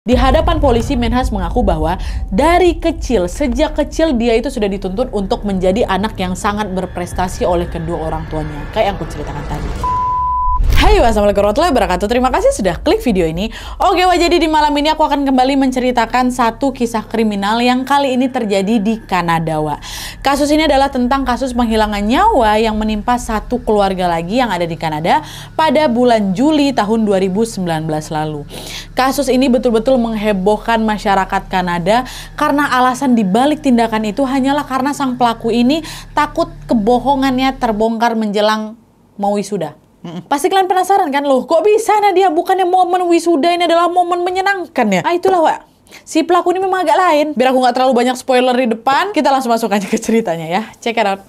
Di hadapan polisi, Menhas mengaku bahwa sejak kecil dia itu sudah dituntut untuk menjadi anak yang sangat berprestasi oleh kedua orang tuanya. Kayak yang aku ceritakan tadi. Hai, wassalamualaikum warahmatullahi wabarakatuh. Terima kasih sudah klik video ini. Oke, jadi di malam ini aku akan kembali menceritakan satu kisah kriminal yang kali ini terjadi di Kanada, Wak. Kasus ini adalah tentang kasus penghilangan nyawa yang menimpa satu keluarga lagi yang ada di Kanada pada bulan Juli tahun 2019 lalu. Kasus ini betul-betul menghebohkan masyarakat Kanada karena alasan dibalik tindakan itu hanyalah karena sang pelaku ini takut kebohongannya terbongkar menjelang mau wisuda. Pasti kalian penasaran kan, loh kok bisa Nadia, bukannya momen wisuda ini adalah momen menyenangkan ya? Itulah, Wak. Si pelaku ini memang agak lain. Biar aku nggak terlalu banyak spoiler di depan, kita langsung masuk aja ke ceritanya ya. Check it out.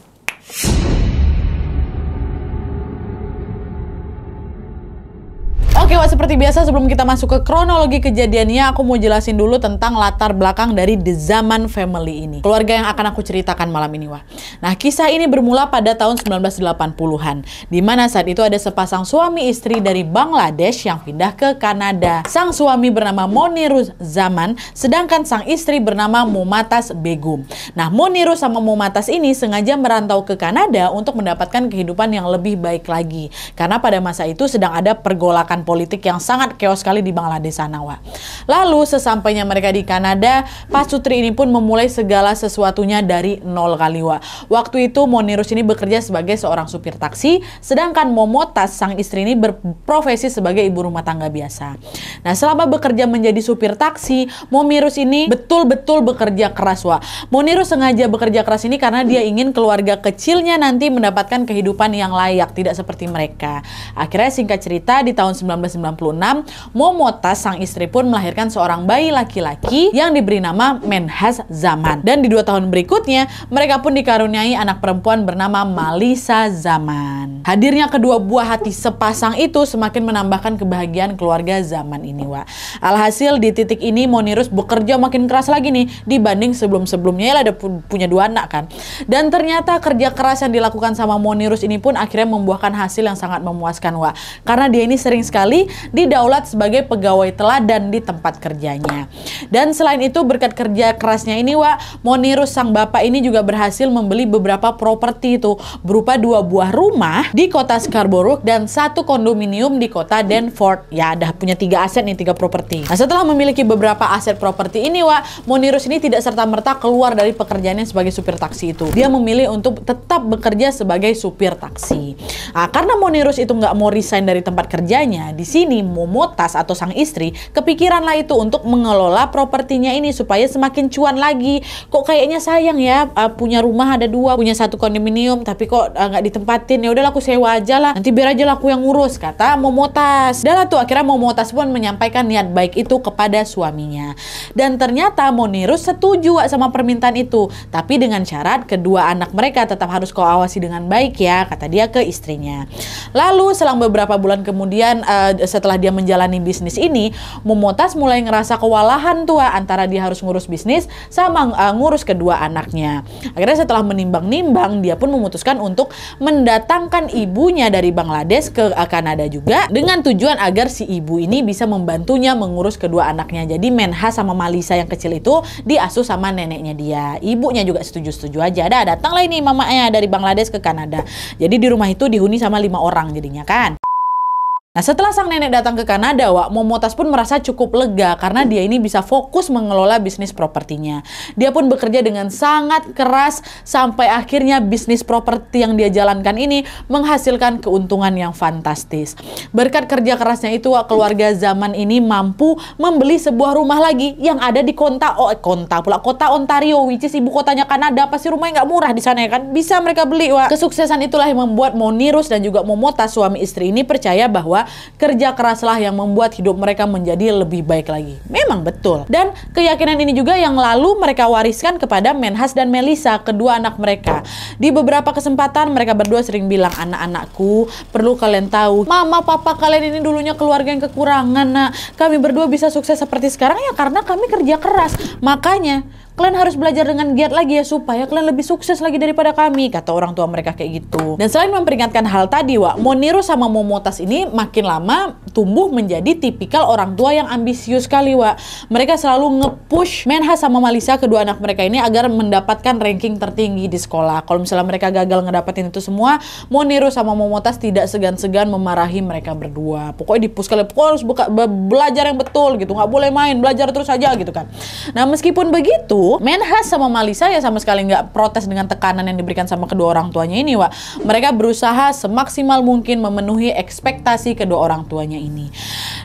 Oke, Wak, seperti biasa sebelum kita masuk ke kronologi kejadiannya, aku mau jelasin dulu tentang latar belakang dari The Zaman Family ini. Keluarga yang akan aku ceritakan malam ini, Wak. Nah, kisah ini bermula pada tahun 1980-an, di mana saat itu ada sepasang suami istri dari Bangladesh yang pindah ke Kanada. Sang suami bernama Monirus Zaman, sedangkan sang istri bernama Momatas Begum. Nah, Monirus sama Momatas ini sengaja merantau ke Kanada untuk mendapatkan kehidupan yang lebih baik lagi. Karena pada masa itu sedang ada pergolakan politik yang sangat chaos sekali di Bangladesh sana, Wak. Lalu sesampainya mereka di Kanada, Pak Sutri ini pun memulai segala sesuatunya dari nol kali, Wak. Waktu itu Monirus ini bekerja sebagai seorang supir taksi, sedangkan Momotas sang istri ini berprofesi sebagai ibu rumah tangga biasa. Nah, selama bekerja menjadi supir taksi, Monirus ini betul-betul bekerja keras, Wak. Monirus sengaja bekerja keras ini karena dia ingin keluarga kecilnya nanti mendapatkan kehidupan yang layak, tidak seperti mereka. Akhirnya singkat cerita di tahun 1996, Momotas sang istri pun melahirkan seorang bayi laki-laki yang diberi nama Menhas Zaman. Dan di 2 tahun berikutnya, mereka pun dikaruniai anak perempuan bernama Malisa Zaman. Hadirnya kedua buah hati sepasang itu semakin menambahkan kebahagiaan keluarga Zaman ini, Wak. Alhasil di titik ini Monirus bekerja makin keras lagi nih dibanding sebelum-sebelumnya. Dia ada punya 2 anak kan. Dan ternyata kerja keras yang dilakukan sama Monirus ini pun akhirnya membuahkan hasil yang sangat memuaskan, Wak. Karena dia ini sering sekali didaulat sebagai pegawai teladan di tempat kerjanya. Dan selain itu berkat kerja kerasnya ini, Wak, Monirus sang bapak ini juga berhasil membeli beberapa properti itu berupa 2 buah rumah di kota Scarborough dan 1 kondominium di kota Danforth. Ya, ada punya 3 aset nih, 3 properti. Nah, setelah memiliki beberapa aset properti ini, Wak, Monirus ini tidak serta-merta keluar dari pekerjaannya sebagai supir taksi itu. Dia memilih untuk tetap bekerja sebagai supir taksi. Nah, karena Monirus itu nggak mau resign dari tempat kerjanya, di sini Momotas atau sang istri kepikiranlah itu untuk mengelola propertinya ini supaya semakin cuan lagi. Kok kayaknya sayang ya, punya rumah ada 2, punya 1 kondominium tapi kok nggak ditempatin. Ya udahlah aku sewa aja lah, nanti biar aja lah aku yang ngurus, kata Momotas. Dan tuh akhirnya Momotas pun menyampaikan niat baik itu kepada suaminya. Dan ternyata Monirus setuju, Wak, sama permintaan itu, tapi dengan syarat kedua anak mereka tetap harus kau awasi dengan baik ya, kata dia ke istrinya. Lalu selang beberapa bulan kemudian, setelah dia menjalani bisnis ini, Momotas mulai ngerasa kewalahan tuh, antara dia harus ngurus bisnis sama ngurus kedua anaknya. Akhirnya setelah menimbang-nimbang, dia pun memutuskan untuk mendatangkan ibunya dari Bangladesh ke Kanada juga, dengan tujuan agar si ibu ini bisa membantunya mengurus kedua anaknya. Jadi Menhas sama Malisa yang kecil itu diasuh sama neneknya dia. Ibunya juga setuju-setuju aja. Datanglah ini mamanya dari Bangladesh ke Kanada. Jadi di rumah itu dihuni sama 5 orang jadinya kan. Nah, setelah sang nenek datang ke Kanada, Wak, Momotas pun merasa cukup lega karena dia ini bisa fokus mengelola bisnis propertinya. Dia pun bekerja dengan sangat keras sampai akhirnya bisnis properti yang dia jalankan ini menghasilkan keuntungan yang fantastis. Berkat kerja kerasnya itu, Wak, keluarga Zaman ini mampu membeli sebuah rumah lagi yang ada di kota Ontario, which is ibu kotanya Kanada. Pasti rumahnya nggak murah di sana ya kan? Bisa mereka beli, Wak. Kesuksesan itulah yang membuat Monirus dan juga Momotas suami istri ini percaya bahwa kerja keraslah yang membuat hidup mereka menjadi lebih baik lagi. Memang betul. Dan keyakinan ini juga yang lalu mereka wariskan kepada Menhas dan Melisa, kedua anak mereka. Di beberapa kesempatan mereka berdua sering bilang, anak-anakku, perlu kalian tahu, mama papa kalian ini dulunya keluarga yang kekurangan, nak. Kami berdua bisa sukses seperti sekarang ya karena kami kerja keras. Makanya kalian harus belajar dengan giat lagi ya supaya kalian lebih sukses lagi daripada kami, kata orang tua mereka kayak gitu. Dan selain memperingatkan hal tadi, Wak, Monirus sama Momotas ini makin lama tumbuh menjadi tipikal orang tua yang ambisius sekali, Wak. Mereka selalu nge-push Menhas sama Malisa, kedua anak mereka ini, agar mendapatkan ranking tertinggi di sekolah. Kalau misalnya mereka gagal ngedapetin itu semua, Moniro sama Momotas tidak segan-segan memarahi mereka berdua. Pokoknya di-push kali, pokoknya harus belajar yang betul gitu, nggak boleh main, belajar terus aja gitu kan. Nah, meskipun begitu, Menhas sama Malisa ya sama sekali nggak protes dengan tekanan yang diberikan sama kedua orang tuanya ini, Wak. Mereka berusaha semaksimal mungkin memenuhi ekspektasi kedua orang tuanya ini.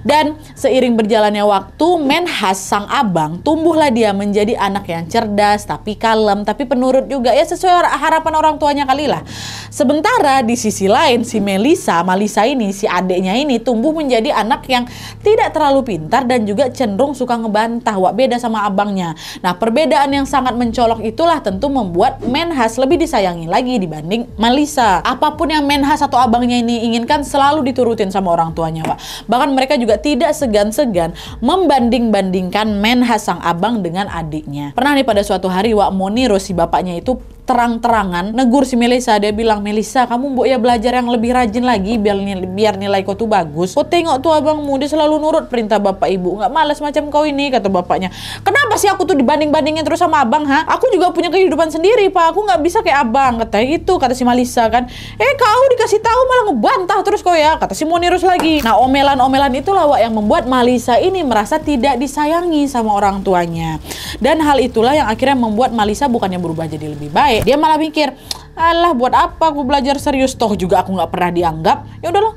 Dan seiring berjalannya waktu, Menhas sang abang tumbuhlah dia menjadi anak yang cerdas, tapi kalem, tapi penurut juga, ya sesuai harapan orang tuanya kali lah. Sementara di sisi lain si Malisa ini, si adeknya ini tumbuh menjadi anak yang tidak terlalu pintar dan juga cenderung suka ngebantah, Wak, beda sama abangnya. Nah, perbedaan yang sangat mencolok itulah tentu membuat Menhas lebih disayangi lagi dibanding Malisa. Apapun yang Menhas atau abangnya ini inginkan selalu diturutin sama orang tuanya, Wak. Bahkan mereka juga tidak segan-segan membanding-bandingkan Menhas sang abang dengan adiknya. Pernah nih pada suatu hari, Wak, Moniro si bapaknya itu terang-terangan negur si Melisa. Dia bilang, "Melisa, kamu mbok ya belajar yang lebih rajin lagi biar nilai kau tuh bagus. Kau tengok tuh abangmu, dia selalu nurut perintah bapak ibu, nggak malas macam kau ini," kata bapaknya. "Kenapa sih aku tuh dibanding-bandingin terus sama abang, ha? Aku juga punya kehidupan sendiri, Pak. Aku nggak bisa kayak abang," kata itu, kata si Melisa kan. Kau dikasih tahu malah ngebantah terus kau ya, kata si Monirus lagi. Nah, omelan-omelan itulah, Wak, yang membuat Malisa ini merasa tidak disayangi sama orang tuanya. Dan hal itulah yang akhirnya membuat Malisa bukannya berubah jadi lebih baik, dia malah mikir, "Alah, buat apa aku belajar serius, toh juga aku nggak pernah dianggap. Ya udahlah,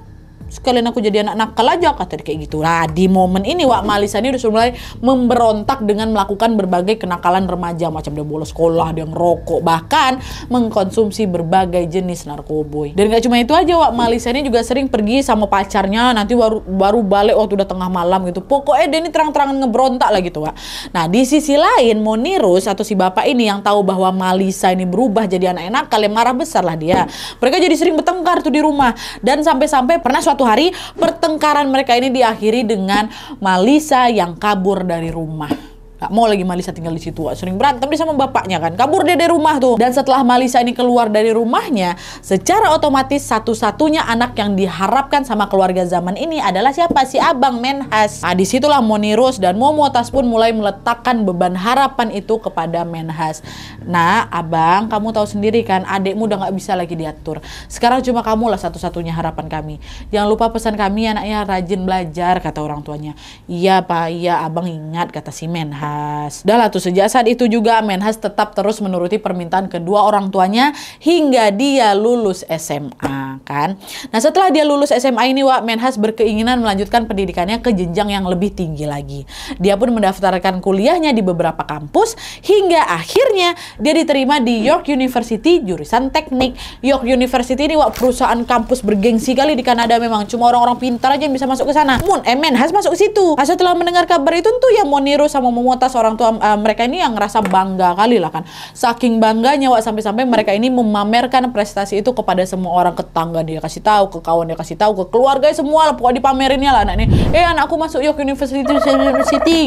sekalian aku jadi anak nakal aja," kata dia kayak gitu. Nah, di momen ini, Wak, Malisa ini udah mulai memberontak dengan melakukan berbagai kenakalan remaja, macam dia bolos sekolah, dia ngerokok, bahkan mengkonsumsi berbagai jenis narkoboy. Dan gak cuma itu aja, Wak, Malisa ini juga sering pergi sama pacarnya, nanti baru balik waktu udah tengah malam gitu. Pokoknya dia ini terang-terangan ngeberontak lah gitu, Wak. Nah, di sisi lain, Monirus atau si bapak ini yang tahu bahwa Malisa ini berubah jadi anak nakal, yang marah besar lah dia. Mereka jadi sering bertengkar tuh di rumah, dan sampai-sampai pernah suatu hari pertengkaran mereka ini diakhiri dengan Malisa yang kabur dari rumah. Gak mau lagi Malisa tinggal di situ, Wak. Sering berantem dia sama bapaknya kan. Kabur dia dari rumah tuh. Dan setelah Malisa ini keluar dari rumahnya, secara otomatis satu-satunya anak yang diharapkan sama keluarga zaman ini adalah siapa? Si abang Menhas. Nah, disitulah Monirus dan Momotas pun mulai meletakkan beban harapan itu kepada Menhas. "Nah, abang, kamu tahu sendiri kan, adikmu udah gak bisa lagi diatur. Sekarang cuma kamu lah satu-satunya harapan kami. Jangan lupa pesan kami anaknya rajin belajar," kata orang tuanya. "Iya, Pak, iya abang ingat," kata si Menhas. Dah lah tuh, sejak saat itu juga Menhas tetap terus menuruti permintaan kedua orang tuanya hingga dia lulus SMA kan. Nah, setelah dia lulus SMA ini, Wak, Menhas berkeinginan melanjutkan pendidikannya ke jenjang yang lebih tinggi lagi. Dia pun mendaftarkan kuliahnya di beberapa kampus hingga akhirnya dia diterima di York University jurusan teknik. York University ini, Wak, perusahaan kampus bergengsi kali di Kanada memang. Cuma orang-orang pintar aja yang bisa masuk ke sana. Menhas masuk ke situ. Nah, setelah mendengar kabar itu tuh ya Moniro sama Momotas, orang tua mereka ini yang ngerasa bangga kali lah kan. Saking bangganya, Wak, sampai-sampai mereka ini memamerkan prestasi itu kepada semua orang. Ke tetangga dia kasih tahu, ke kawan dia kasih tahu, ke keluarga semua lah, pokoknya dipamerinnya lah anak ini. Anakku masuk York University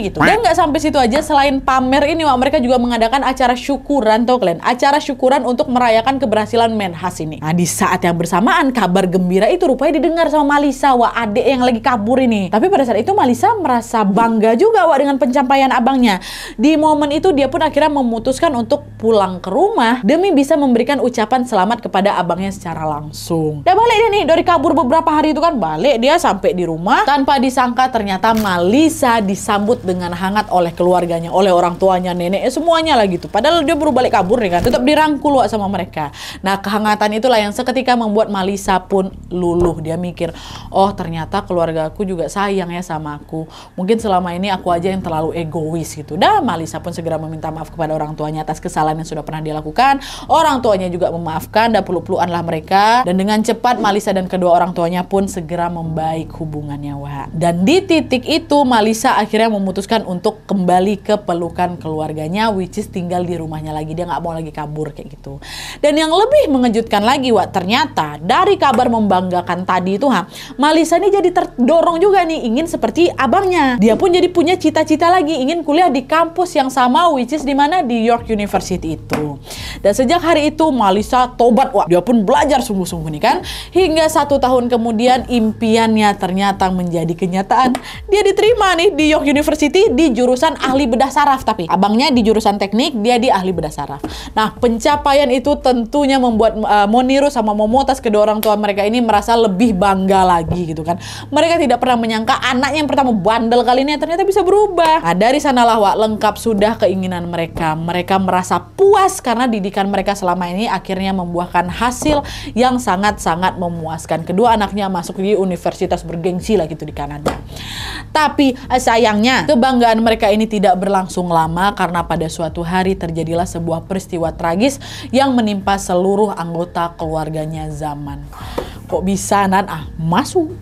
gitu. Dan nggak sampai situ aja, selain pamer ini, Wak, mereka juga mengadakan acara syukuran, tau kalian? Acara syukuran untuk merayakan keberhasilan Menhas ini. Nah, di saat yang bersamaan kabar gembira itu rupanya didengar sama Malisa, Wak, adik yang lagi kabur ini. Tapi pada saat itu Malisa merasa bangga juga, Wak, dengan pencapaian abangnya. Di momen itu dia pun akhirnya memutuskan untuk pulang ke rumah demi bisa memberikan ucapan selamat kepada abangnya secara langsung. Dan balik dia nih, dari kabur beberapa hari itu kan, balik dia sampai di rumah. Tanpa disangka ternyata Malisa disambut dengan hangat oleh keluarganya, oleh orang tuanya, neneknya, semuanya lah gitu. Padahal dia baru balik kabur nih kan, tetap dirangkul, Wak, sama mereka. Nah, kehangatan itulah yang seketika membuat Malisa pun luluh. Dia mikir, oh ternyata keluarga aku juga sayang ya sama aku. Mungkin selama ini aku aja yang terlalu egois gitu. Dan Malisa pun segera meminta maaf kepada orang tuanya atas kesalahan yang sudah pernah dia lakukan. Orang tuanya juga memaafkan dan peluk-pelukan lah mereka. Dan dengan cepat Malisa dan kedua orang tuanya pun segera membaik hubungannya, Wak. Dan di titik itu Malisa akhirnya memutuskan untuk kembali ke pelukan keluarganya, which is tinggal di rumahnya lagi. Dia nggak mau lagi kabur kayak gitu. Dan yang lebih mengejutkan lagi, Wak, ternyata dari kabar membanggakan tadi itu, Malisa ini jadi terdorong juga nih ingin seperti abangnya. Dia pun jadi punya cita-cita lagi, ingin kuliah kuliah di kampus yang sama, which is di mana? Di York University itu. Dan sejak hari itu Malisa tobat, wah dia pun belajar sungguh-sungguh nih kan. Hingga 1 tahun kemudian impiannya ternyata menjadi kenyataan. Dia diterima nih di York University di jurusan ahli bedah saraf, tapi abangnya di jurusan teknik, dia di ahli bedah saraf. Nah, pencapaian itu tentunya membuat Moniru sama Momotas, kedua orang tua mereka ini merasa lebih bangga lagi gitu kan. Mereka tidak pernah menyangka anaknya yang pertama bandel kali ini ternyata bisa berubah. Nah, dari sanalah wak lengkap sudah keinginan mereka. Mereka merasa puas karena didikan mereka selama ini akhirnya membuahkan hasil yang sangat-sangat memuaskan. Kedua anaknya masuk di universitas bergengsi lah gitu di Kanada. Tapi sayangnya kebanggaan mereka ini tidak berlangsung lama karena pada suatu hari terjadilah sebuah peristiwa tragis yang menimpa seluruh anggota keluarganya Zaman. Kok bisa Nan? Masuk.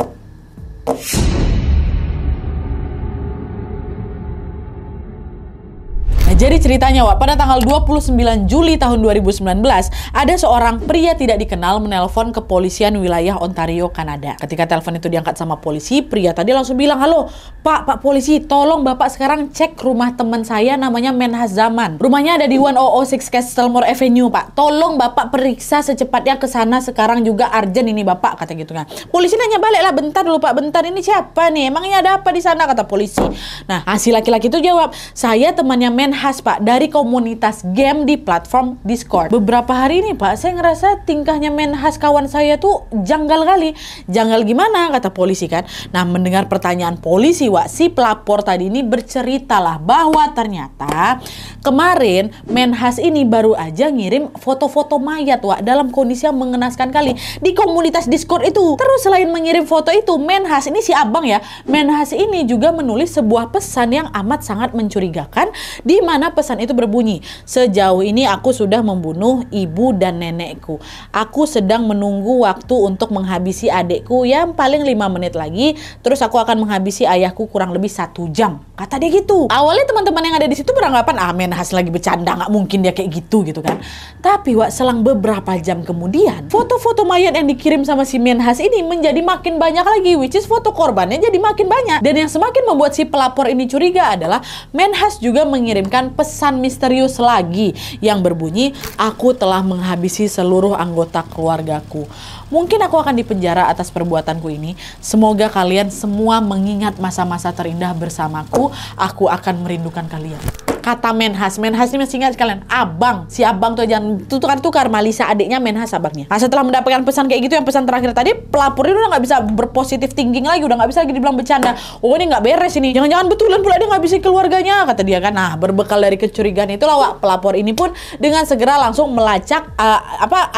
Jadi ceritanya wak, pada tanggal 29 Juli tahun 2019, ada seorang pria tidak dikenal menelpon kepolisian wilayah Ontario, Kanada. Ketika telepon itu diangkat sama polisi, pria tadi langsung bilang, "Halo, Pak polisi, tolong Bapak sekarang cek rumah teman saya namanya Menhas Zaman. Rumahnya ada di 106 Castlemore Avenue, Pak. Tolong Bapak periksa secepatnya ke sana sekarang juga, urgent ini Bapak," kata gitu kan. Polisi nanya balik lah, "Bentar dulu Pak, bentar, ini siapa nih? Emangnya ada apa di sana?" kata polisi. Nah, si laki-laki itu jawab, "Saya temannya Menhas Pak, dari komunitas game di platform Discord. Beberapa hari ini Pak, saya ngerasa tingkahnya Menhas kawan saya tuh janggal kali." "Janggal gimana?" kata polisi kan. Nah, mendengar pertanyaan polisi wak, si pelapor tadi ini berceritalah bahwa ternyata kemarin Menhas ini baru aja ngirim foto-foto mayat wak dalam kondisi yang mengenaskan kali di komunitas Discord itu. Terus selain mengirim foto itu, Menhas ini si abang ya, Menhas ini juga menulis sebuah pesan yang amat sangat mencurigakan, di mana pesan itu berbunyi, "Sejauh ini aku sudah membunuh ibu dan nenekku. Aku sedang menunggu waktu untuk menghabisi adikku yang paling 5 menit lagi. Terus aku akan menghabisi ayahku kurang lebih 1 jam. Kata dia gitu. Awalnya teman-teman yang ada di situ beranggapan, Menhas lagi bercanda, nggak mungkin dia kayak gitu gitu kan. Tapi wak, selang beberapa jam kemudian, foto-foto mayat yang dikirim sama si Menhas ini menjadi makin banyak lagi, which is foto korbannya jadi makin banyak. Dan yang semakin membuat si pelapor ini curiga adalah Menhas juga mengirimkan pesan misterius lagi yang berbunyi, "Aku telah menghabisi seluruh anggota keluargaku. Mungkin aku akan dipenjara atas perbuatanku ini. Semoga kalian semua mengingat masa-masa terindah bersamaku. Aku akan merindukan kalian." Kata Menhas. Menhas ini masih ingat kalian, abang. Si abang tuh jangan tukar-tukar, Malisa adiknya, Menhas abangnya. Nah, setelah mendapatkan pesan kayak gitu, yang pesan terakhir tadi, pelapor ini udah nggak bisa berpositif thinking lagi, udah nggak bisa lagi dibilang bercanda. "Oh, ini nggak beres ini. Jangan-jangan betulan pula dia ngabisi keluarganya," kata dia kan. Nah, berbekal dari kecurigaan itulah wak, pelapor ini pun dengan segera langsung melacak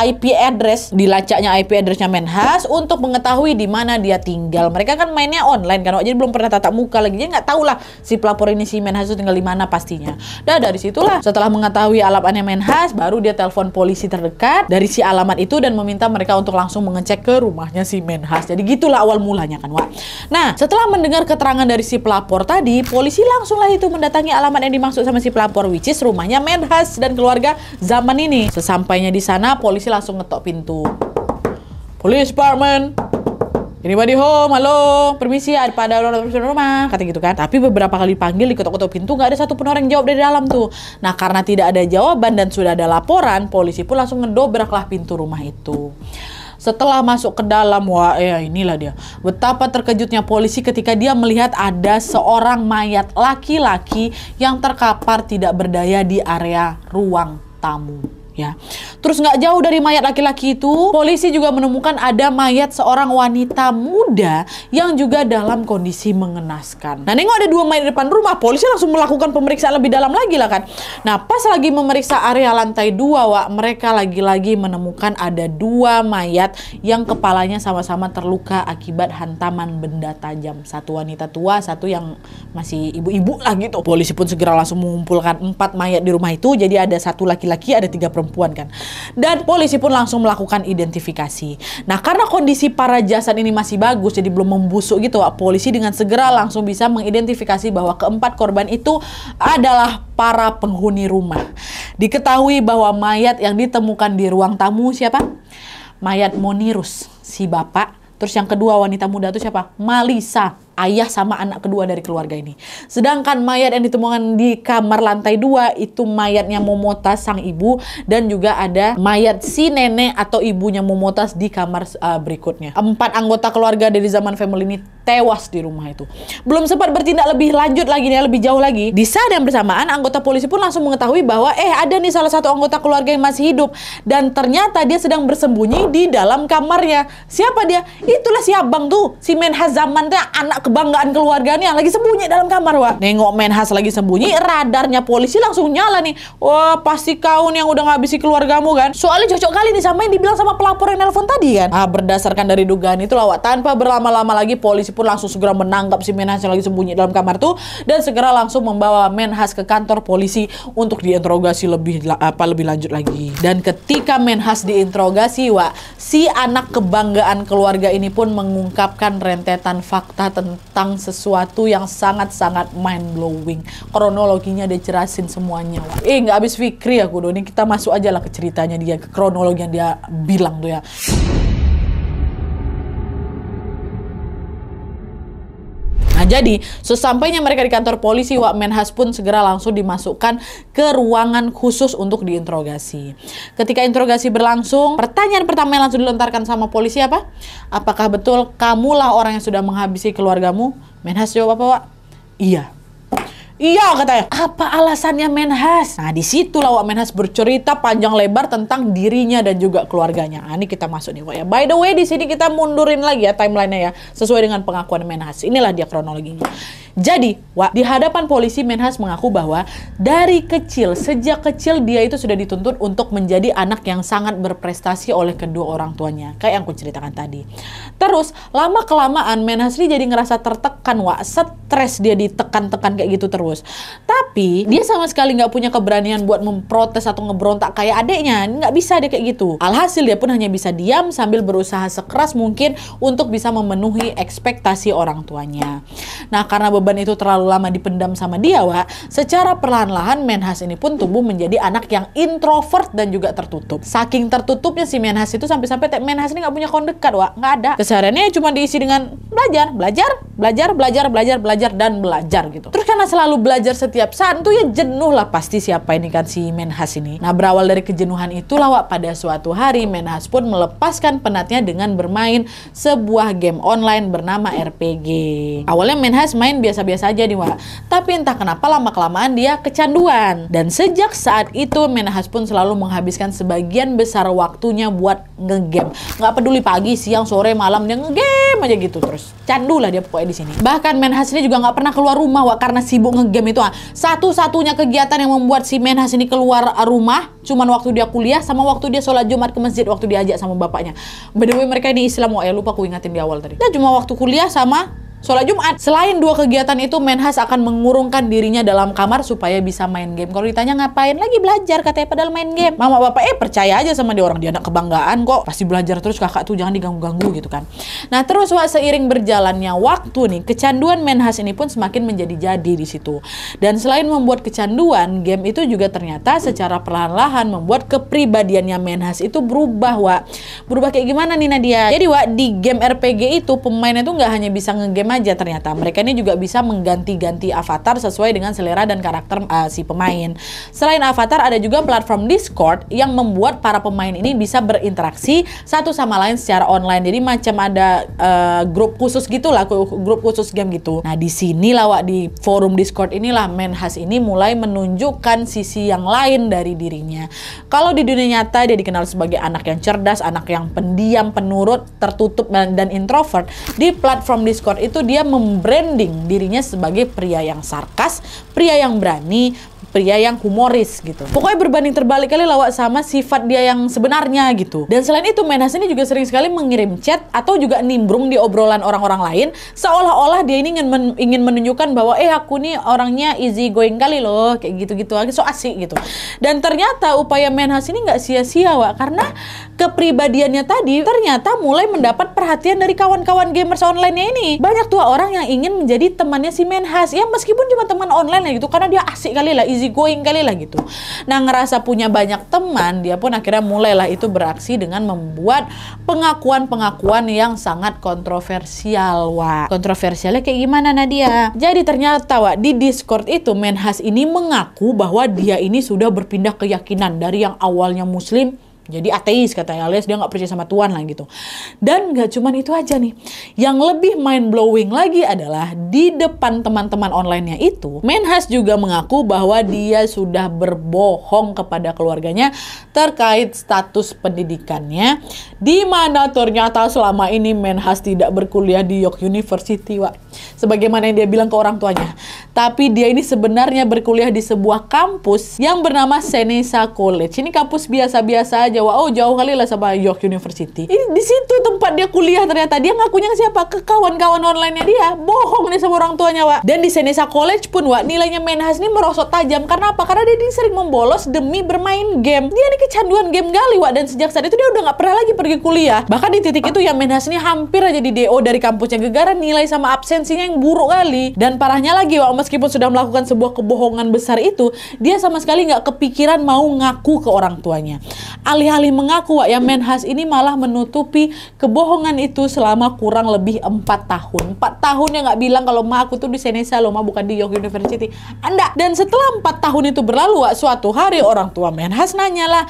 IP address, dilacaknya IP addressnya Menhas untuk mengetahui di mana dia tinggal. Mereka kan mainnya online kan, wak, jadi belum pernah tatap muka lagi. Jadi nggak tahu lah si pelapor ini, si Menhas itu tinggal di mana pastinya. Dan dari situlah setelah mengetahui alamatnya Menhas, baru dia telepon polisi terdekat dari si alamat itu dan meminta mereka untuk langsung mengecek ke rumahnya si Menhas. Jadi gitulah awal mulanya kan wak. Nah, setelah mendengar keterangan dari si pelapor tadi, polisi langsunglah itu mendatangi alamat yang dimaksud sama si pelapor, which is rumahnya Menhas dan keluarga Zaman ini. Sesampainya di sana, polisi langsung ngetok pintu. "Police Department, anybody home? Halo, permisi, ada pada rumah," kata gitu kan. Tapi beberapa kali panggil, diketok-ketok pintu, nggak ada satupun orang yang jawab dari dalam tuh. Nah, karena tidak ada jawaban dan sudah ada laporan, polisi pun langsung ngedobraklah pintu rumah itu. Setelah masuk ke dalam, wah inilah dia. Betapa terkejutnya polisi ketika dia melihat ada seorang mayat laki-laki yang terkapar tidak berdaya di area ruang tamu. Ya, terus nggak jauh dari mayat laki-laki itu, polisi juga menemukan ada mayat seorang wanita muda yang juga dalam kondisi mengenaskan. Nah, nengok ada 2 mayat di depan rumah, polisi langsung melakukan pemeriksaan lebih dalam lagi lah kan. Nah, pas lagi memeriksa area lantai 2, wak, mereka lagi-lagi menemukan ada 2 mayat yang kepalanya sama-sama terluka akibat hantaman benda tajam. Satu wanita tua, satu yang masih ibu-ibu lah gitu. Polisi pun segera langsung mengumpulkan 4 mayat di rumah itu, jadi ada 1 laki-laki, ada 3 perempuan kan. Dan polisi pun langsung melakukan identifikasi. Nah, karena kondisi para jasad ini masih bagus, jadi belum membusuk gitu, polisi dengan segera langsung bisa mengidentifikasi bahwa keempat korban itu adalah para penghuni rumah. Diketahui bahwa mayat yang ditemukan di ruang tamu siapa? Mayat Monirus, si bapak. Terus yang kedua wanita muda itu siapa? Malisa. ayah sama anak kedua dari keluarga ini. Sedangkan mayat yang ditemukan di kamar lantai 2 itu mayatnya Momotaz sang ibu, dan juga ada mayat si nenek atau ibunya Momotaz di kamar berikutnya. 4 anggota keluarga dari Zaman Family ini tewas di rumah itu. Belum sempat bertindak lebih lanjut lagi nih, lebih jauh lagi. Di saat yang bersamaan, anggota polisi pun langsung mengetahui bahwa ada nih salah satu anggota keluarga yang masih hidup, dan ternyata dia sedang bersembunyi di dalam kamarnya. Siapa dia? Itulah si abang tuh, si Menhaz Zaman tuh, anak kebanggaan keluarganya, lagi sembunyi dalam kamar, Wak. Nengok Menhaz lagi sembunyi, radarnya polisi langsung nyala nih. Wah, pasti kau nih yang udah ngabisi keluargamu kan? Soalnya cocok kali nih sama yang dibilang sama pelapor yang nelpon tadi kan. Berdasarkan dari dugaan itu, Wak, tanpa berlama-lama lagi polisi pun langsung segera menangkap si Menhaz yang lagi sembunyi dalam kamar tuh, dan segera langsung membawa Menhaz ke kantor polisi untuk diinterogasi lebih lanjut lagi. Dan ketika Menhaz diinterogasi, Wak, si anak kebanggaan keluarga ini pun mengungkapkan rentetan fakta tentang sesuatu yang sangat-sangat mind blowing. Kronologinya dia jelasin semuanya, Wak. Nggak habis fikri aku dong. Ini kita masuk aja lah ke ceritanya dia, ke kronologi yang dia bilang tuh ya. Nah, jadi sesampainya mereka di kantor polisi, Wak, Menhaz pun segera langsung dimasukkan ke ruangan khusus untuk diinterogasi. Ketika interogasi berlangsung, pertanyaan pertama yang langsung dilontarkan sama polisi apa? Apakah betul kamulah orang yang sudah menghabisi keluargamu? Menhaz jawab apa, Wak? Iya. Iya, katanya. Apa alasannya Menhaz? Nah, disitulah Wak Menhaz bercerita panjang lebar tentang dirinya dan juga keluarganya. Nah, ini kita masuk nih, Wak, ya. By the way, di sini kita mundurin lagi ya timelinenya ya, sesuai dengan pengakuan Menhaz. Inilah dia kronologinya. Jadi, Wak, di hadapan polisi Menhaz mengaku bahwa dari kecil, sejak kecil dia itu sudah dituntut untuk menjadi anak yang sangat berprestasi oleh kedua orang tuanya, kayak yang aku ceritakan tadi. Terus, lama-kelamaan Menhaz ini jadi ngerasa tertekan, Wak, stres, dia ditekan-tekan kayak gitu terus. Tapi, dia sama sekali nggak punya keberanian buat memprotes atau ngeberontak kayak adeknya, nggak bisa dia kayak gitu. Alhasil, dia pun hanya bisa diam sambil berusaha sekeras mungkin untuk bisa memenuhi ekspektasi orang tuanya. Nah, karena beban itu terlalu lama dipendam sama dia, Wak, secara perlahan-lahan Menhaz ini pun tumbuh menjadi anak yang introvert dan juga tertutup. Saking tertutupnya si Menhaz itu sampai-sampai Menhaz ini nggak punya kawan dekat, Wak, nggak ada. Kesehariannya cuma diisi dengan belajar gitu. Terus karena selalu belajar setiap saat, tuh ya jenuh lah pasti siapa ini kan si Menhaz ini. Nah, berawal dari kejenuhan itulah, Wak, pada suatu hari Menhaz pun melepaskan penatnya dengan bermain sebuah game online bernama RPG. Awalnya Menhaz main biasa-biasa aja nih, Wak. Tapi entah kenapa lama-kelamaan dia kecanduan. Dan sejak saat itu Menhaz pun selalu menghabiskan sebagian besar waktunya buat ngegame. Nggak peduli pagi, siang, sore, malam, dia ngegame aja gitu terus. Candu lah dia pokoknya di sini. Bahkan Menhaz ini juga nggak pernah keluar rumah, Wak, karena sibuk ngegame itu. Satu-satunya kegiatan yang membuat si Menhaz ini keluar rumah cuman waktu dia kuliah sama waktu dia sholat Jumat ke masjid waktu diajak sama bapaknya. By the way, mereka ini Islam, Wak, ya, lupa aku ingatin di awal tadi. Dia cuma waktu kuliah sama sholat Jumat. Selain dua kegiatan itu, Menhaz akan mengurungkan dirinya dalam kamar supaya bisa main game. Kalau ditanya ngapain, lagi belajar katanya, padahal main game. Mama bapak percaya aja sama dia, orang dia anak kebanggaan kok, pasti belajar terus, kakak tuh jangan diganggu-ganggu gitu kan. Nah, terus, Wak, seiring berjalannya waktu nih, kecanduan Menhaz ini pun semakin menjadi-jadi di situ. Dan selain membuat kecanduan, game itu juga ternyata secara perlahan-lahan membuat kepribadiannya Menhaz itu berubah, Wak. Berubah kayak gimana nih, Nadia? Jadi, Wak, di game RPG itu pemainnya tuh nggak hanya bisa ngegame aja, ternyata mereka ini juga bisa mengganti-ganti avatar sesuai dengan selera dan karakter si pemain. Selain avatar, ada juga platform Discord yang membuat para pemain ini bisa berinteraksi satu sama lain secara online. Jadi macam ada grup khusus gitulah, grup khusus game gitu. Nah, di sinilah, Wak, di forum Discord inilah Menhaz ini mulai menunjukkan sisi yang lain dari dirinya. Kalau di dunia nyata dia dikenal sebagai anak yang cerdas, anak yang pendiam, penurut, tertutup dan introvert. Di platform Discord itu dia membranding dirinya sebagai pria yang sarkas, pria yang berani, pria yang humoris gitu. Pokoknya berbanding terbalik kali lawak sama sifat dia yang sebenarnya gitu. Dan selain itu, Menhaz ini juga sering sekali mengirim chat atau juga nimbrung di obrolan orang-orang lain, seolah-olah dia ini ingin menunjukkan bahwa aku nih orangnya easy going kali loh, kayak gitu-gitu aja, so asik gitu. Dan ternyata upaya Menhaz ini nggak sia-sia, Wak, karena kepribadiannya tadi ternyata mulai mendapat perhatian dari kawan-kawan gamers online-nya ini. Banyak tuh orang yang ingin menjadi temannya si Menhaz, ya meskipun cuma teman online gitu, karena dia asik kali lah, easy easy going kali lah gitu. Nah, ngerasa punya banyak teman, dia pun akhirnya mulailah itu beraksi dengan membuat pengakuan-pengakuan yang sangat kontroversial, Wak. Kontroversialnya kayak gimana, Nadia? Jadi ternyata, Wak, di Discord itu Menhas ini mengaku bahwa dia ini sudah berpindah keyakinan dari yang awalnya Muslim jadi ateis katanya, alias dia nggak percaya sama Tuhan lah gitu. Dan nggak cuman itu aja nih. Yang lebih mind blowing lagi adalah di depan teman-teman online-nya itu, Menhas juga mengaku bahwa dia sudah berbohong kepada keluarganya terkait status pendidikannya, di mana ternyata selama ini Menhas tidak berkuliah di York University, Wak. Sebagaimana yang dia bilang ke orang tuanya. Tapi dia ini sebenarnya berkuliah di sebuah kampus yang bernama Senesa College. Ini kampus biasa-biasa aja, Wak. Oh, jauh kali lah sama York University. Ini di situ tempat dia kuliah ternyata. Dia ngakunya ke siapa? Ke kawan-kawan online-nya dia. Bohong nih sama orang tuanya, Wak. Dan di Senesa College pun, Wak, nilainya Menhas ini merosot tajam. Karena apa? Karena dia sering membolos demi bermain game. Dia ini kecanduan game kali, Wak. Dan sejak saat itu dia udah nggak pernah lagi pergi kuliah. Bahkan di titik itu ya Menhas ini hampir aja di DO dari kampusnya gegara nilai sama absensinya yang buruk kali. Dan parahnya lagi, Wak, meskipun sudah melakukan sebuah kebohongan besar itu, dia sama sekali nggak kepikiran mau ngaku ke orang tuanya. Alih-alih mengaku, Wak, ya Menhas ini malah menutupi kebohongan itu selama kurang lebih 4 tahun. 4 tahun ya nggak bilang kalau ma aku tuh di Senesa loh, ma bukan di York University. Anda. Dan setelah 4 tahun itu berlalu, Wak, suatu hari orang tua Menhas nanya lah,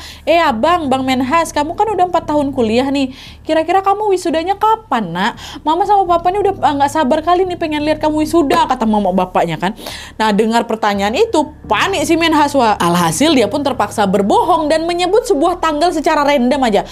Bang Menhas, kamu kan udah 4 tahun kuliah nih. Kira-kira kamu wisudanya kapan, Nak? Mama sama papa ini udah nggak sabar kali nih pengen lihat kamu wisuda, kata mama bapaknya kan. Nah, dengar pertanyaan itu, panik si Menhas, Wak. Alhasil dia pun terpaksa berbohong dan menyebut sebuah tanggal secara random aja.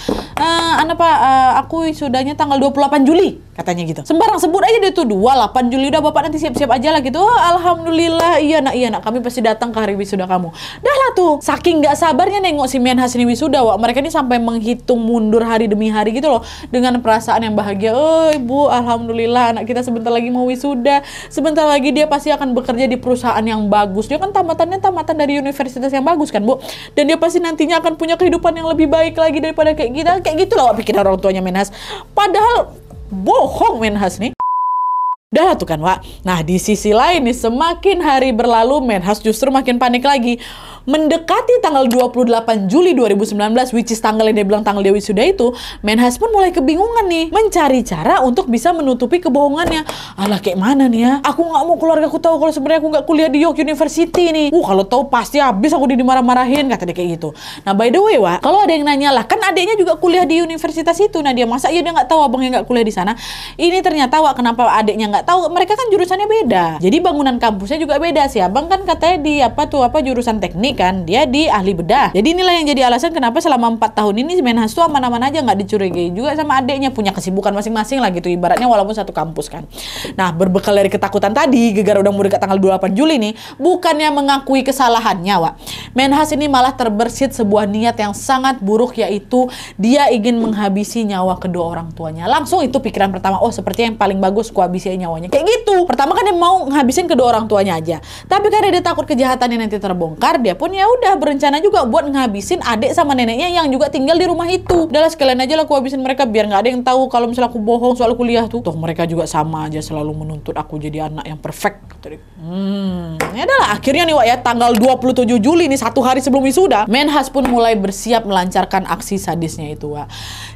Aku wisudanya tanggal 28 Juli, katanya gitu. Sembarang sebut aja dia tuh 28 Juli, udah bapak nanti siap-siap aja lah gitu. Oh, alhamdulillah, iya nak, kami pasti datang ke hari wisuda kamu. Dah lah tuh, saking nggak sabarnya nengok si Menhas ini wisuda, Wak. Mereka ini sampai menghitung mundur hari demi hari gitu loh, dengan perasaan yang bahagia. Ibu, alhamdulillah anak kita sebentar lagi mau wisuda. Sebentar lagi dia pasti akan bekerja di perusahaan yang bagus. Dia kan tamatan dari universitas yang bagus kan, Bu. Dan dia pasti nantinya akan punya kehidupan yang lebih baik lagi daripada kayak kita. Kayak gitu loh, Wak, pikiran orang tuanya Menhas. Padahal bohong Menhas nih. Udah tuh kan, Wak. Nah, di sisi lain nih, semakin hari berlalu Menhas justru makin panik lagi. Mendekati tanggal 28 Juli 2019, which is tanggal yang dia bilang tanggal dia wisuda itu, Menhas pun mulai kebingungan nih, mencari cara untuk bisa menutupi kebohongannya. Alah, kayak mana nih ya? Aku nggak mau keluarga aku tahu kalau sebenarnya aku nggak kuliah di York University nih. Kalau tahu pasti habis aku dimarah-marahin, kata dia kayak gitu. Nah, by the way, Wak, kalau ada yang nanya lah, kan adiknya juga kuliah di universitas itu. Nah, dia masa dia nggak tahu abangnya nggak kuliah di sana? Ini ternyata, Wak, kenapa adiknya nggak tahu? Mereka kan jurusannya beda. Jadi bangunan kampusnya juga beda sih. Abang kan katanya di jurusan teknik kan, dia di ahli bedah. Jadi inilah yang jadi alasan kenapa selama 4 tahun ini Menhas tuh aman-aman aja, nggak dicurigai juga sama adiknya, punya kesibukan masing-masing lah gitu, ibaratnya walaupun satu kampus kan. Nah, berbekal dari ketakutan tadi, gegara udah mau dekat tanggal 28 Juli nih, bukannya mengakui kesalahannya, Wak, Menhas ini malah terbersit sebuah niat yang sangat buruk, yaitu dia ingin menghabisi nyawa kedua orang tuanya. Langsung itu pikiran pertama, seperti yang paling bagus ku habisi nyawanya. Kayak gitu. Pertama kan dia mau ngabisin kedua orang tuanya aja. Tapi karena dia takut kejahatannya nanti terbongkar, dia pun ya udah berencana juga buat ngabisin adik sama neneknya yang juga tinggal di rumah itu. Udah lah, sekalian aja lah aku habisin mereka biar nggak ada yang tahu kalau misalnya aku bohong soal kuliah tuh. Toh mereka juga sama aja selalu menuntut aku jadi anak yang perfect. Ya adalah akhirnya nih, Wak, ya tanggal 27 Juli nih, 1 hari sebelum wisuda, Menhas pun mulai bersiap melancarkan aksi sadisnya itu, Wak.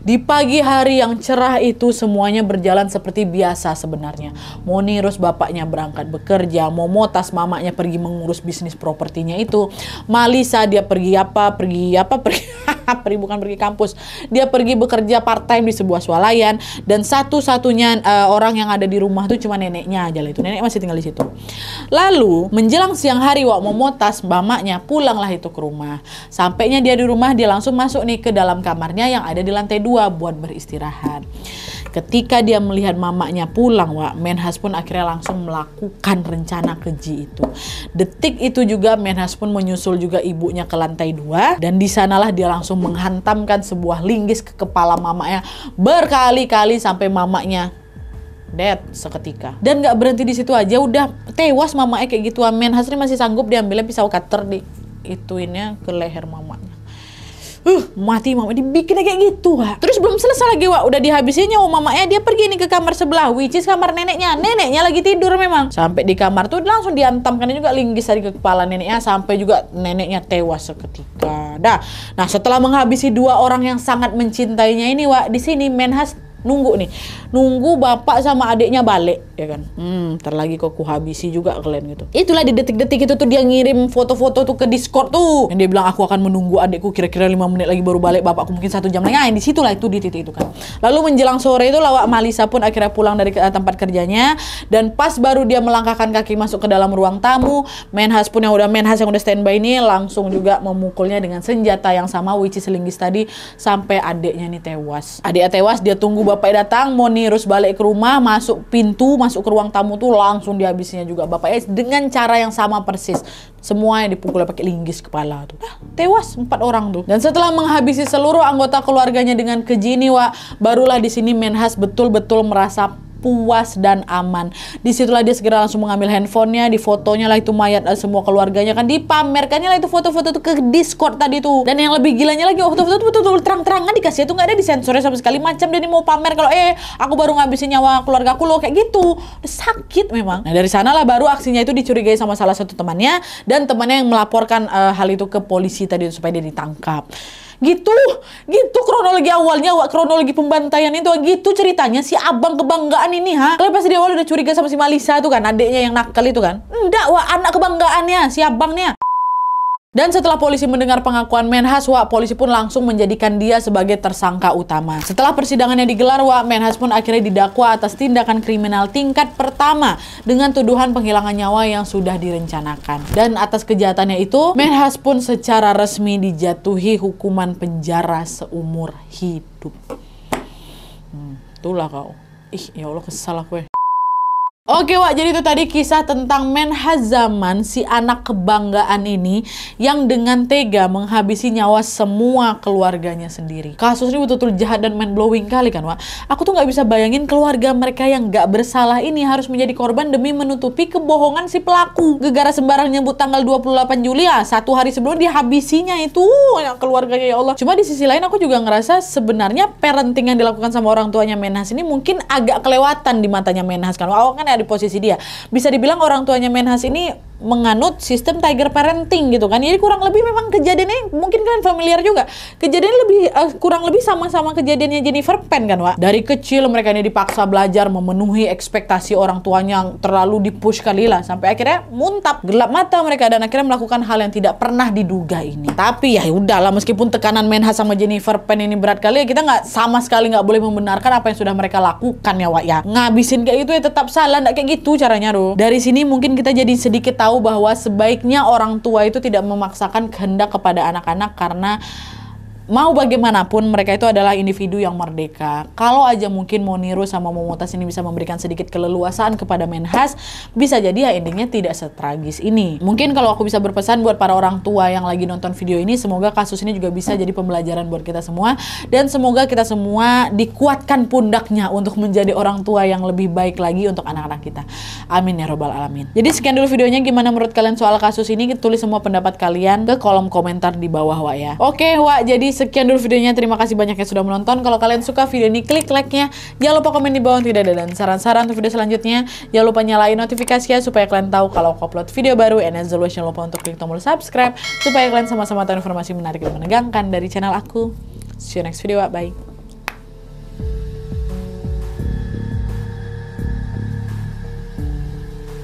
Di pagi hari yang cerah itu semuanya berjalan seperti biasa sebenarnya. Monirus bapaknya berangkat bekerja, Momotas mamanya pergi mengurus bisnis propertinya itu, Malisa dia pergi bukan pergi kampus, dia pergi bekerja part time di sebuah swalayan, dan satu-satunya orang yang ada di rumah tuh cuma neneknya aja lah, itu nenek masih tinggal di situ. Lalu menjelang siang hari, Wak, Momotas mamanya pulanglah itu ke rumah. Sampainya dia di rumah, dia langsung masuk nih ke dalam kamarnya yang ada di lantai 2 buat beristirahat. Ketika dia melihat mamanya pulang, Wak, Menhas pun akhirnya langsung melakukan rencana keji itu. Detik itu juga Menhas pun menyusul juga ibunya ke lantai 2, dan di sanalah dia langsung menghantamkan sebuah linggis ke kepala mamanya berkali-kali sampai mamanya dead seketika. Dan nggak berhenti di situ aja, udah tewas mamanya kayak gituan. Menhas ini masih sanggup diambilnya pisau cutter di ituinnya ke leher mamanya. Mati mama, dibikinnya kayak gitu, Wak. Terus belum selesai lagi, Wak, udah dihabisin nyawa mamanya, dia pergi nih ke kamar sebelah, which is kamar neneknya. Neneknya lagi tidur memang. Sampai di kamar tuh langsung diantamkan juga linggis dari ke kepala neneknya, sampai juga neneknya tewas seketika. Nah, setelah menghabisi dua orang yang sangat mencintainya ini, Wak, di sini Menhas nunggu bapak sama adiknya balik, ya kan. Ntar lagi kok kuhabisi juga kalian gitu. Itulah di detik-detik itu tuh dia ngirim foto-foto tuh ke Discord tuh, yang dia bilang aku akan menunggu adikku kira-kira 5 menit lagi baru balik, bapakku mungkin 1 jam lagi. Nah, di situlah itu di titik itu kan. Lalu menjelang sore itu Wak, Malisa pun akhirnya pulang dari tempat kerjanya, dan pas baru dia melangkahkan kaki masuk ke dalam ruang tamu, Menhas yang udah standby ini langsung juga memukulnya dengan senjata yang sama, which is linggis tadi, sampai adiknya nih tewas. Adiknya tewas, dia tunggu bapaknya datang, mau nirus balik ke rumah, masuk ke ruang tamu tuh langsung dihabisinya juga bapaknya dengan cara yang sama persis. Semuanya dipukul pakai linggis kepala tuh. Tewas 4 orang tuh. Dan setelah menghabisi seluruh anggota keluarganya dengan keji ini, Wak, barulah di sini Menhas betul-betul merasa puas dan aman. Disitulah dia segera langsung mengambil handphonenya, di fotonya lah itu mayat semua keluarganya kan, dipamerkannya lah itu foto-foto tuh ke Discord tadi tuh. Dan yang lebih gilanya lagi, foto-foto tuh betul-betul terang-terangan dikasih, itu nggak ada disensornya sama sekali, macam dia mau pamer kalau aku baru ngabisin nyawa keluarga aku loh, kayak gitu. Sakit memang. Nah, dari sanalah baru aksinya itu dicurigai sama salah satu temannya, dan temannya yang melaporkan hal itu ke polisi tadi supaya dia ditangkap. Gitu kronologi awalnya, Wak, kronologi pembantaian itu gitu ceritanya. Si abang kebanggaan ini, kalian pasti di awal udah curiga sama si Malisa tuh kan, adiknya yang nakal itu kan. Enggak, Wak, anak kebanggaannya si abangnya. Dan setelah polisi mendengar pengakuan Menhas, Wak, polisi pun langsung menjadikan dia sebagai tersangka utama. Setelah persidangannya digelar, Wak, Menhas pun akhirnya didakwa atas tindakan kriminal tingkat pertama dengan tuduhan penghilangan nyawa yang sudah direncanakan. Dan atas kejahatannya itu, Menhas pun secara resmi dijatuhi hukuman penjara seumur hidup. Itulah kau. Ya Allah, kesal aku ya. Oke, Wak, jadi itu tadi kisah tentang Menhas Zaman, si anak kebanggaan ini yang dengan tega menghabisi nyawa semua keluarganya sendiri. Kasus ini betul-betul jahat dan mind-blowing kali kan, Wak. Aku tuh nggak bisa bayangin keluarga mereka yang nggak bersalah ini harus menjadi korban demi menutupi kebohongan si pelaku. Gegara sembarang nyebut tanggal 28 Juli ya, 1 hari sebelum dihabisinya itu ya, keluarganya, ya Allah. Cuma di sisi lain aku juga ngerasa sebenarnya parenting yang dilakukan sama orang tuanya Menhas ini mungkin agak kelewatan di matanya Menhas kan. Wak, kan di posisi dia. Bisa dibilang orang tuanya Menhas ini menganut sistem tiger parenting gitu kan. Jadi kurang lebih memang kejadiannya mungkin kalian familiar juga. Kejadiannya lebih kurang lebih sama-sama kejadiannya Jennifer Pan kan, Wak. Dari kecil mereka ini dipaksa belajar memenuhi ekspektasi orang tuanya yang terlalu dipush kali lah, sampai akhirnya muntap, gelap mata mereka dan akhirnya melakukan hal yang tidak pernah diduga ini. Tapi ya udahlah, meskipun tekanan Menhas sama Jennifer Pan ini berat kali ya, kita nggak sama sekali nggak boleh membenarkan apa yang sudah mereka lakukan ya, Wak, ya. Ngabisin kayak gitu ya tetap salah, nggak kayak gitu caranya tuh. Dari sini mungkin kita jadi sedikit tahu bahwa sebaiknya orang tua itu tidak memaksakan kehendak kepada anak-anak, karena mau bagaimanapun mereka itu adalah individu yang merdeka. Kalau aja mungkin mau niru sama Momotas ini bisa memberikan sedikit keleluasaan kepada Menhas, bisa jadi ya endingnya tidak setragis ini. Mungkin kalau aku bisa berpesan buat para orang tua yang lagi nonton video ini, semoga kasus ini juga bisa jadi pembelajaran buat kita semua, dan semoga kita semua dikuatkan pundaknya untuk menjadi orang tua yang lebih baik lagi untuk anak-anak kita. Amin ya robbal alamin. Jadi sekian dulu videonya. Gimana menurut kalian soal kasus ini? Tulis semua pendapat kalian ke kolom komentar di bawah, Wak, ya. Oke, Wak, jadi sekian dulu videonya. Terima kasih banyak yang sudah menonton. Kalau kalian suka video ini, klik like-nya. Jangan lupa komen di bawah tidak ada, dan saran-saran untuk video selanjutnya. Jangan lupa nyalain notifikasinya supaya kalian tahu kalau aku upload video baru. And as always, jangan lupa untuk klik tombol subscribe supaya kalian sama-sama tahu informasi menarik dan menegangkan dari channel aku. See you next video, bye.